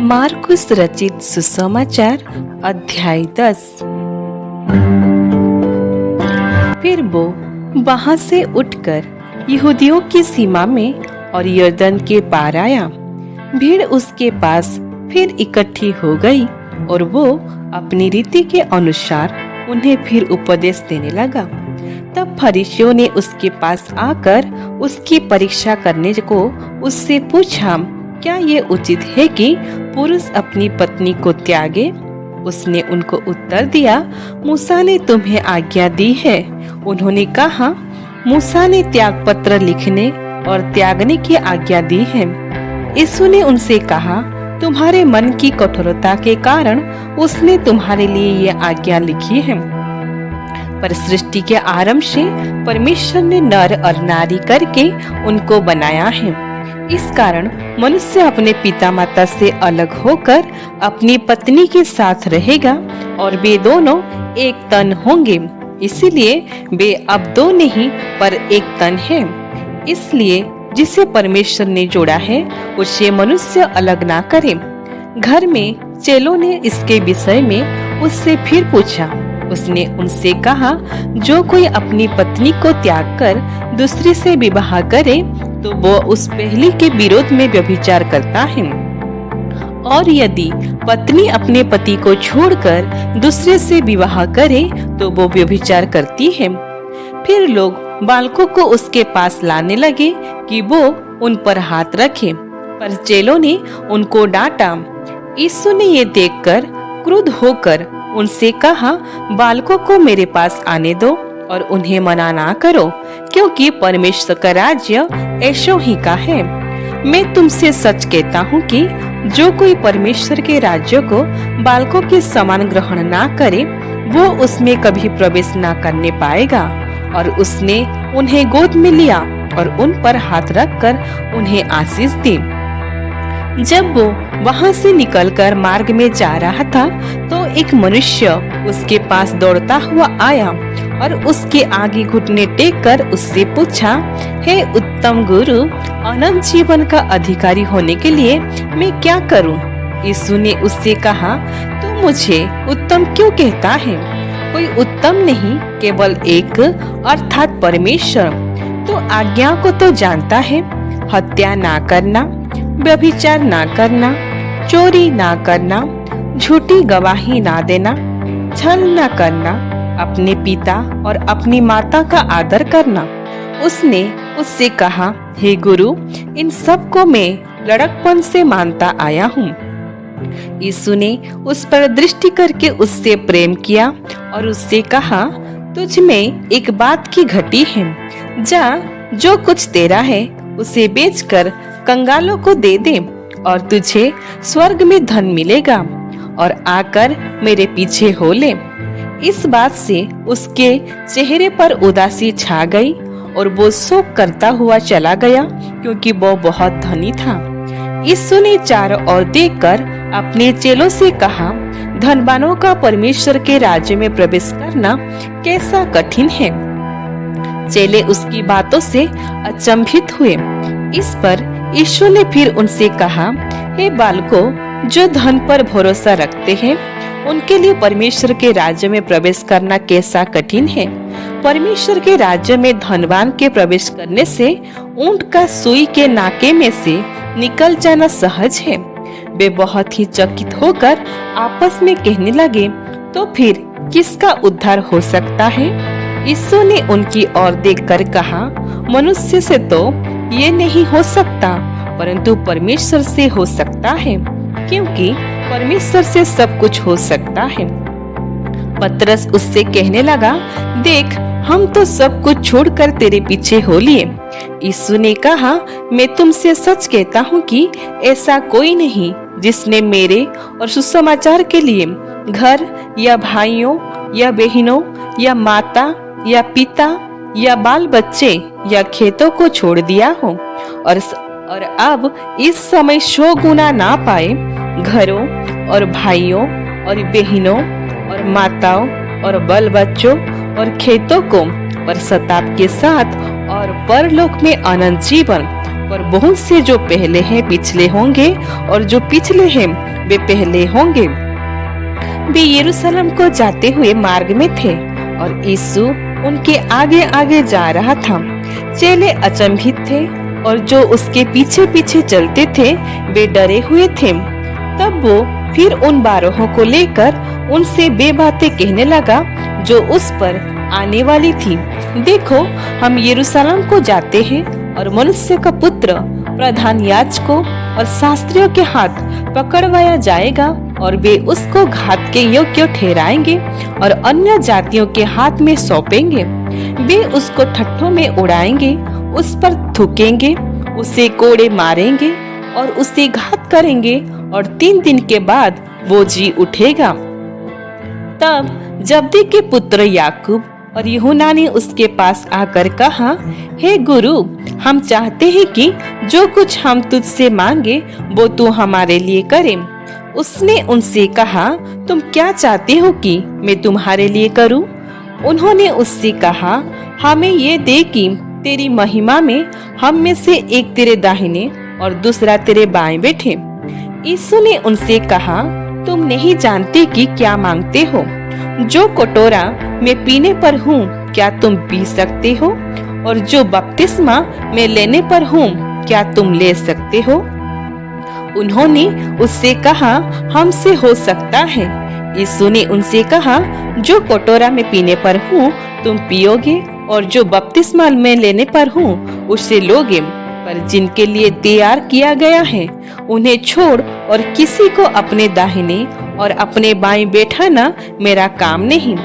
मार्कुस रचित सुसमाचार अध्याय 10। फिर वो वहां से उठकर यहूदियों की सीमा में और यरदन के पार आया। भीड़ उसके पास फिर इकट्ठी हो गई और वो अपनी रीति के अनुसार उन्हें फिर उपदेश देने लगा। तब फरीसियों ने उसके पास आकर उसकी परीक्षा करने को उससे पूछा, क्या ये उचित है कि पुरुष अपनी पत्नी को त्यागे? उसने उनको उत्तर दिया, मूसा ने तुम्हें आज्ञा दी है। उन्होंने कहा, मूसा ने त्याग पत्र लिखने और त्यागने की आज्ञा दी है। यीशु ने उनसे कहा, तुम्हारे मन की कठोरता के कारण उसने तुम्हारे लिए ये आज्ञा लिखी है। पर सृष्टि के आरंभ से परमेश्वर ने नर और नारी करके उनको बनाया है। इस कारण मनुष्य अपने पिता माता से अलग होकर अपनी पत्नी के साथ रहेगा और वे दोनों एक तन होंगे। इसीलिए वे अब दो नहीं पर एक तन हैं। इसलिए जिसे परमेश्वर ने जोड़ा है उसे मनुष्य अलग ना करे। घर में चेलों ने इसके विषय में उससे फिर पूछा। उसने उनसे कहा, जो कोई अपनी पत्नी को त्याग कर दूसरी से विवाह करे तो वो उस पहली के विरोध में व्यभिचार करता है। और यदि पत्नी अपने पति को छोड़कर दूसरे से विवाह करे तो वो व्यभिचार करती है। फिर लोग बालकों को उसके पास लाने लगे कि वो उन पर हाथ रखे, पर चेलों ने उनको डांटा। यीशु ने ये देखकर क्रुद्ध होकर उनसे कहा, बालकों को मेरे पास आने दो और उन्हें मना ना करो, क्योंकि परमेश्वर का राज्य ऐसो ही का है। मैं तुमसे सच कहता हूँ कि जो कोई परमेश्वर के राज्य को बालकों के समान ग्रहण ना करे वो उसमें कभी प्रवेश ना करने पाएगा। और उसने उन्हें गोद में लिया और उन पर हाथ रखकर उन्हें आशीष दी। जब वो वहां से निकलकर मार्ग में जा रहा था तो एक मनुष्य उसके पास दौड़ता हुआ आया और उसके आगे घुटने टेक कर उससे पूछा, हे उत्तम गुरु, अनंत जीवन का अधिकारी होने के लिए मैं क्या करूं? यीशु ने उससे कहा, तू मुझे उत्तम क्यों कहता है? कोई उत्तम नहीं, केवल एक, अर्थात परमेश्वर। तो आज्ञा को तो जानता है, हत्या ना करना, व्यभिचार ना करना, चोरी ना करना, झूठी गवाही ना देना, छल ना करना, अपने पिता और अपनी माता का आदर करना। उसने उससे कहा, हे गुरु, इन सब को मैं लड़कपन से मानता आया हूँ। यीशु ने उस पर दृष्टि करके उससे प्रेम किया और उससे कहा, तुझ में एक बात की घटी है। जा, जो कुछ तेरा है उसे बेचकर कंगालों को दे दे और तुझे स्वर्ग में धन मिलेगा, और आकर मेरे पीछे हो ले। इस बात से उसके चेहरे पर उदासी छा गई और वो शोक करता हुआ चला गया, क्योंकि वो बहुत धनी था। यीशु ने चारों ओर देखकर अपने चेलों से कहा, धनवानों का परमेश्वर के राज्य में प्रवेश करना कैसा कठिन है। चेले उसकी बातों से अचंभित हुए। इस पर यीशु ने फिर उनसे कहा, हे बालकों, जो धन पर भरोसा रखते हैं उनके लिए परमेश्वर के राज्य में प्रवेश करना कैसा कठिन है। परमेश्वर के राज्य में धनवान के प्रवेश करने से ऊंट का सुई के नाके में से निकल जाना सहज है। वे बहुत ही चकित होकर आपस में कहने लगे, तो फिर किसका उद्धार हो सकता है? यीशु ने उनकी ओर देखकर कहा, मनुष्य से तो ये नहीं हो सकता, परंतु परमेश्वर से हो सकता है, क्योंकि परमेश्वर से सब कुछ हो सकता है। पतरस उससे कहने लगा, देख, हम तो सब कुछ छोड़कर तेरे पीछे हो लिए। यीशु ने कहा, मैं तुमसे सच कहता हूँ कि ऐसा कोई नहीं जिसने मेरे और सुसमाचार के लिए घर या भाइयों या बहनों या माता या पिता या बाल बच्चे या खेतों को छोड़ दिया हो और अब इस समय 100 गुना ना पाए, घरों और भाइयों और बहनों और माताओं और बाल बच्चों और खेतों को, पर सताप के साथ और परलोक में अनंत जीवन पर बहुत से जो पहले हैं पिछले होंगे और जो पिछले हैं वे पहले होंगे। वे यरूशलेम को जाते हुए मार्ग में थे और यीशु उनके आगे आगे जा रहा था। चेले अचंभित थे और जो उसके पीछे पीछे चलते थे वे डरे हुए थे। तब वो फिर उन 12 को लेकर उनसे वे बातें कहने लगा जो उस पर आने वाली थी। देखो, हम यरूशलेम को जाते हैं और मनुष्य का पुत्र प्रधान याजकों और शास्त्रियों के हाथ पकड़वाया जाएगा और वे उसको घात के योग्य ठहराएंगे और अन्य जातियों के हाथ में सौंपेंगे। वे उसको ठट्ठों में उड़ाएंगे, उस पर थूकेंगे, उसे कोड़े मारेंगे और उसे घात करेंगे और 3 दिन के बाद वो जी उठेगा। तब जब्दी के पुत्र याकूब और यूहन्ना ने उसके पास आकर कहा, हे गुरु, हम चाहते हैं कि जो कुछ हम तुझसे मांगे वो तू हमारे लिए करे। उसने उनसे कहा, तुम क्या चाहते हो कि मैं तुम्हारे लिए करूं? उन्होंने उससे कहा, हमें ये दे कि तेरी महिमा में हम में से एक तेरे दाहिने और दूसरा तेरे बाएं बैठे। यीशु ने उनसे कहा, तुम नहीं जानते कि क्या मांगते हो। जो कटोरा मैं पीने पर हूँ क्या तुम पी सकते हो, और जो बपतिस्मा मैं लेने पर हूँ क्या तुम ले सकते हो? उन्होंने उससे कहा, हमसे हो सकता है। यीशु ने उनसे कहा, जो कटोरा मैं पीने पर हूँ तुम पियोगे और जो बपतिस्मा मैं लेने पर हूँ उसे लोगे, पर जिनके लिए तैयार किया गया है उन्हें छोड़ और किसी को अपने दाहिने और अपने बाएं बैठाना मेरा काम नहीं।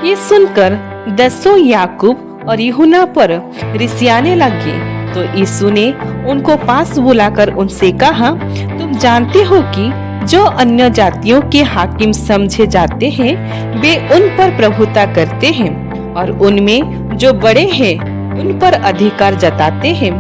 ये सुनकर 10 याकूब और यूहन्ना पर रिसियाने लगे। तो यीशु ने उनको पास बुलाकर उनसे कहा, तुम जानते हो कि जो अन्य जातियों के हाकिम समझे जाते हैं वे उन पर प्रभुता करते हैं और उनमें जो बड़े हैं उन पर अधिकार जताते हैं,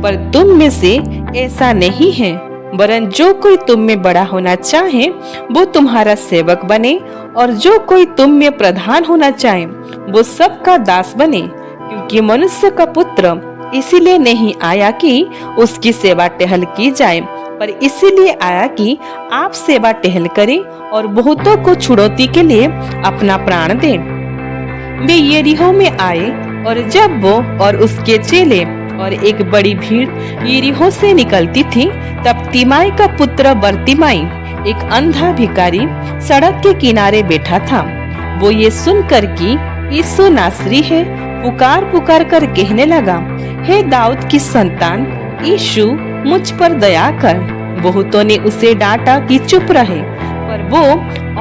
पर तुम में से ऐसा नहीं है, वरन जो कोई तुम में बड़ा होना चाहे वो तुम्हारा सेवक बने, और जो कोई तुम में प्रधान होना चाहे वो सबका दास बने। क्योंकि मनुष्य का पुत्र इसीलिए नहीं आया कि उसकी सेवा टहल की जाए, पर इसीलिए आया कि आप सेवा टहल करें और बहुतों को छुड़ौती के लिए अपना प्राण दें। वे यरीहो में आए और जब वो और उसके चेले और एक बड़ी भीड़ यरीहो से निकलती थी, तब तिमाई का पुत्र बरतिमाई, एक अंधा भिखारी, सड़क के किनारे बैठा था। वो ये सुनकर कि यीशु नासरी है, पुकार पुकार कर कहने लगा, हे दाऊद की संतान यीशु, मुझ पर दया कर। बहुतों ने उसे डांटा कि चुप रहे, पर वो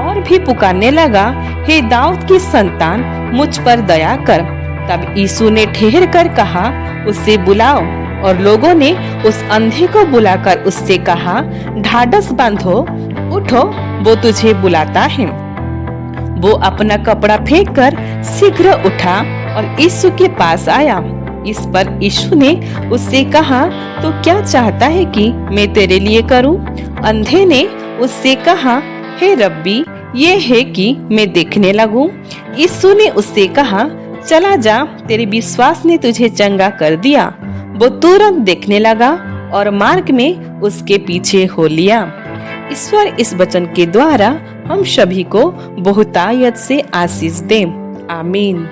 और भी पुकारने लगा, हे दाऊद की संतान मुझ पर दया कर। तब यीशु ने ठहर कर कहा, उसे बुलाओ। और लोगों ने उस अंधे को बुलाकर उससे कहा, ढाढ़स बांधो, उठो, वो तुझे बुलाता है। वो अपना कपड़ा फेंककर शीघ्र उठा और यीशु के पास आया। इस पर यीशु ने उससे कहा, तो क्या चाहता है कि मैं तेरे लिए करूं? अंधे ने उससे कहा, हे रब्बी, ये है कि मैं देखने लगूं। यीशु ने उससे कहा, चला जा, तेरे विश्वास ने तुझे चंगा कर दिया। वो तुरंत देखने लगा और मार्ग में उसके पीछे हो लिया। ईश्वर इस वचन के द्वारा हम सभी को बहुतायत से आशीष दे। आमीन।